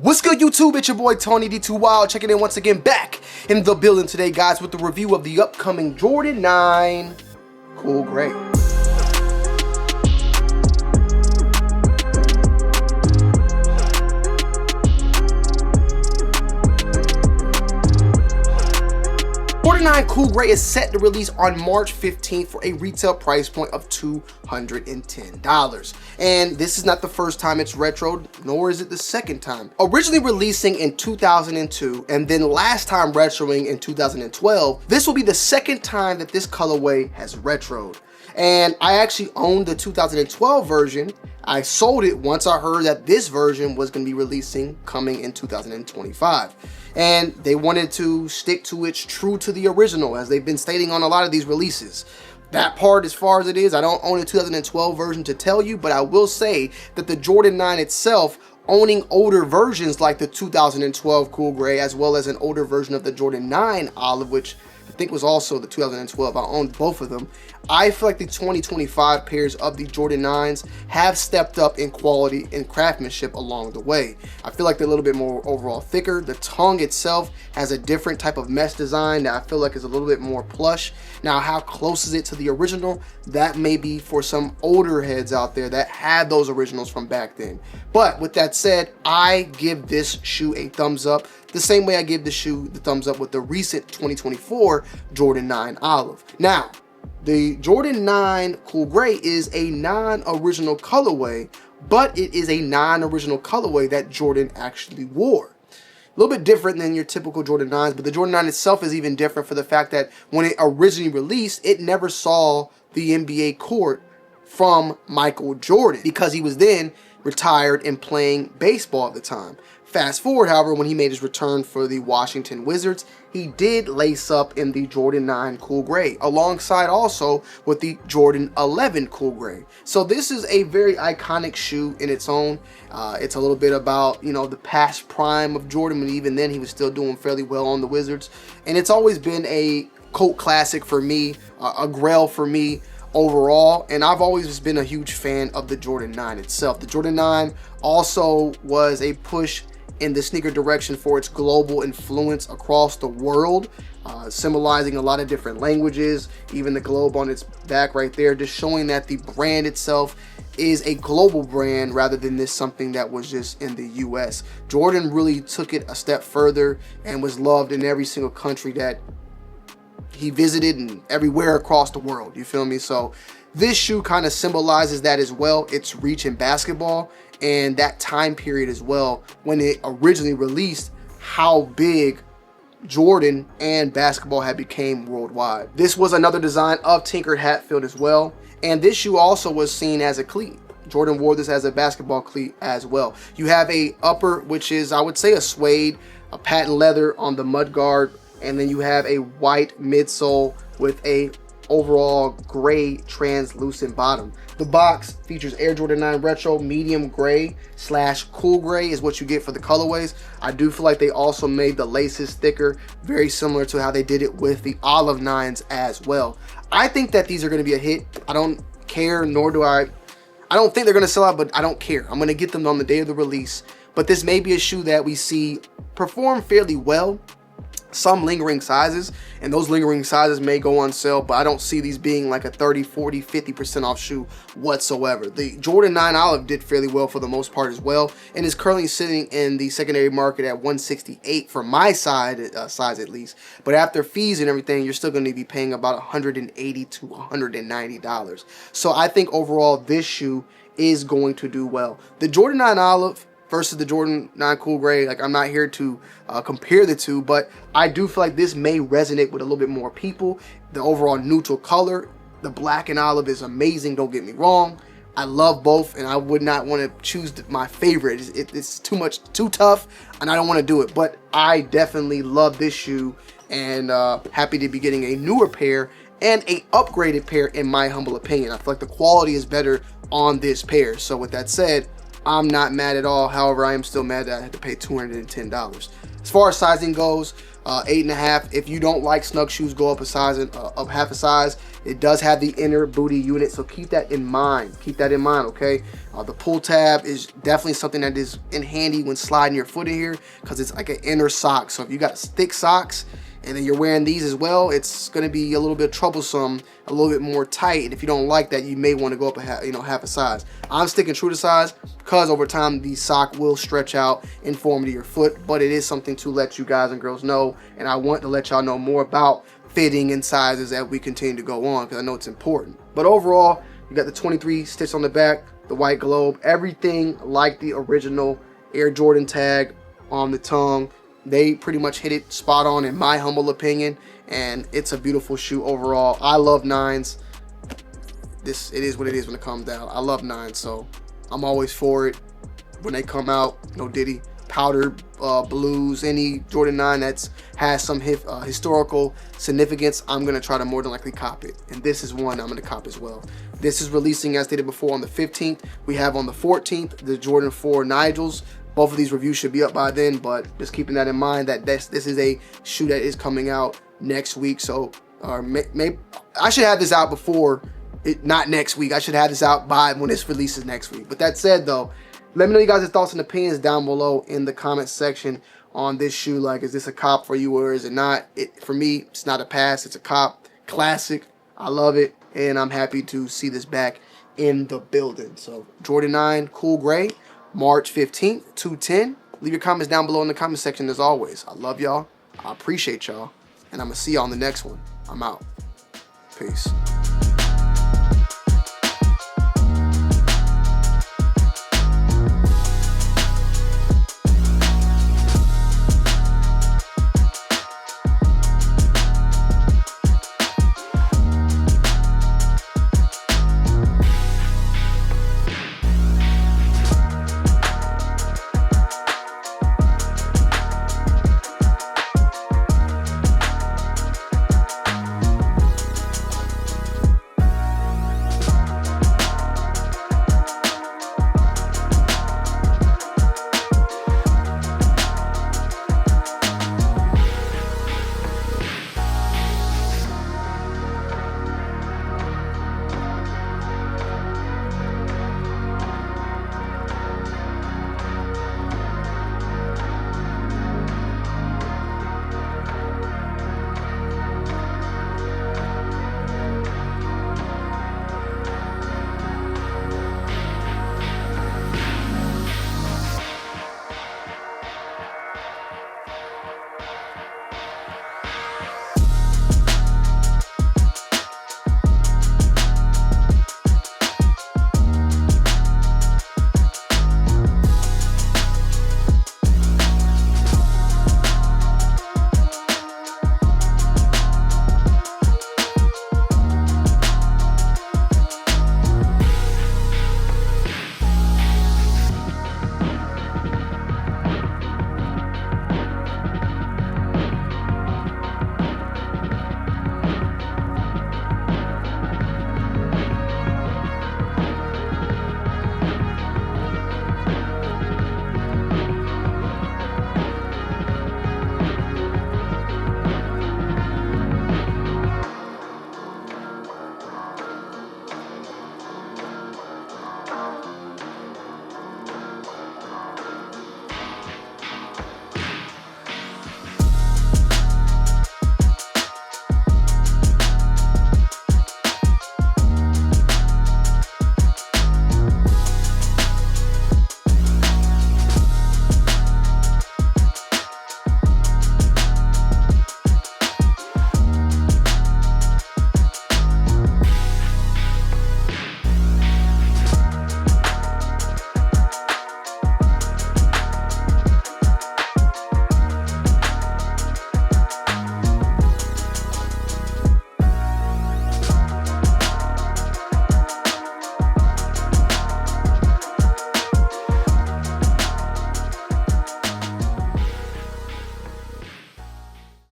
What's good, YouTube? It's your boy Tony D2 Wild, checking in once again back in the building today, guys, with the review of the upcoming Jordan 9 Cool Gray. Jordan 9 Cool Gray is set to release on March 15th for a retail price point of $210. And this is not the first time it's retroed, nor is it the second time. Originally releasing in 2002 and then last time retroing in 2012, this will be the second time that this colorway has retroed. And I actually owned the 2012 version. I sold it once I heard that this version was going to be releasing coming in 2025. And they wanted to stick to its true to the original, as they've been stating on a lot of these releases. That part, as far as it is, I don't own a 2012 version to tell you, but I will say that the Jordan 9 itself, owning older versions like the 2012 Cool Gray, as well as an older version of the Jordan 9 Olive, which I think was also the 2012. I owned both of them. I feel like the 2025 pairs of the Jordan 9s have stepped up in quality and craftsmanship along the way. I feel like they're a little bit more overall thicker. The tongue itself has a different type of mesh design that I feel like is a little bit more plush. Now, how close is it to the original? That may be for some older heads out there that had those originals from back then. But with that said, I give this shoe a thumbs up, the same way I give the shoe the thumbs up with the recent 2024 Jordan 9 Olive. Now, the Jordan 9 Cool Gray is a non-original colorway, but it is a non-original colorway that Jordan actually wore. A little bit different than your typical Jordan 9s, but the Jordan 9 itself is even different for the fact that when it originally released, it never saw the NBA court from Michael Jordan because he was then retired and playing baseball at the time. Fast forward, however, when he made his return for the Washington Wizards, he did lace up in the Jordan 9 Cool Gray, alongside also with the Jordan 11 Cool Gray. So this is a very iconic shoe in its own. It's a little bit about, you know, the past prime of Jordan, but even then he was still doing fairly well on the Wizards. And it's always been a cult classic for me, a grail for me overall, and I've always been a huge fan of the Jordan 9 itself. The Jordan 9 also was a push in the sneaker direction for its global influence across the world, symbolizing a lot of different languages, even the globe on its back right there, just showing that the brand itself is a global brand rather than this something that was just in the US. Jordan really took it a step further and was loved in every single country that he visited and everywhere across the world, you feel me? So this shoe kind of symbolizes that as well, its reach in basketball and that time period as well when it originally released, how big Jordan and basketball had became worldwide. This was another design of Tinker Hatfield as well, and this shoe also was seen as a cleat. Jordan wore this as a basketball cleat as well. You have a upper, which is, I would say, a suede, a patent leather on the mudguard, and then you have a white midsole with a overall gray translucent bottom. The box features Air Jordan 9 Retro medium gray / cool gray is what you get for the colorways. I do feel like they also made the laces thicker, very similar to how they did it with the Olive 9s as well. I think that these are going to be a hit. I don't care, nor do I don't think they're going to sell out, but I don't care. I'm going to get them on the day of the release. But this may be a shoe that we see perform fairly well. Some lingering sizes, and those lingering sizes may go on sale, but I don't see these being like a 30, 40, 50% off shoe whatsoever. The Jordan 9 Olive did fairly well for the most part as well, and is currently sitting in the secondary market at $168 for my size at least. But after fees and everything, you're still going to be paying about $180 to $190. So I think overall this shoe is going to do well. The Jordan 9 Olive versus the Jordan 9 Cool Gray, like, I'm not here to compare the two, but I do feel like this may resonate with a little bit more people. The overall neutral color, the black and olive, is amazing, don't get me wrong. I love both, and I would not want to choose my favorite. It's too tough, and I don't want to do it, but I definitely love this shoe, and happy to be getting a newer pair and a upgraded pair in my humble opinion. I feel like the quality is better on this pair. So with that said, I'm not mad at all. However, I am still mad that I had to pay $210. As far as sizing goes, 8.5. If you don't like snug shoes, go up a size, up half a size. It does have the inner booty unit, so keep that in mind. Keep that in mind, okay? The pull tab is definitely something that is in handy when sliding your foot in here, because it's like an inner sock. So if you got thick socks and then you're wearing these as well, it's going to be a little bit troublesome, a little bit more tight. And if you don't like that, you may want to go up half a size. I'm sticking true to size because over time the sock will stretch out and form to your foot, but it is something to let you guys and girls know, and I want to let y'all know more about fitting and sizes as we continue to go on, because I know it's important. But overall, you got the 23 stitch on the back, the white globe, everything like the original Air Jordan tag on the tongue. They pretty much hit it spot on in my humble opinion, and it's a beautiful shoe overall. I love 9s. It is what it is when it comes down. I love 9s, so I'm always for it when they come out. No diddy. Powder blues, any Jordan 9 that's has some historical significance, I'm gonna try to more than likely cop it, and this is one I'm gonna cop as well. This is releasing, as stated before, on the 15th. We have on the 14th the Jordan 4 Nigels. Both of these reviews should be up by then, but just keeping that in mind that this is a shoe that is coming out next week. So maybe I should have this out before not next week. I should have this out by when this releases next week. But that said, though, let me know you guys' thoughts and opinions down below in the comment section on this shoe. Like, is this a cop for you or is it not? For me, it's not a pass. It's a cop. Classic. I love it, and I'm happy to see this back in the building. So Jordan 9 Cool Gray, March 15th, 210. Leave your comments down below in the comment section as always. I love y'all. I appreciate y'all, and I'm going to see y'all on the next one. I'm out. Peace.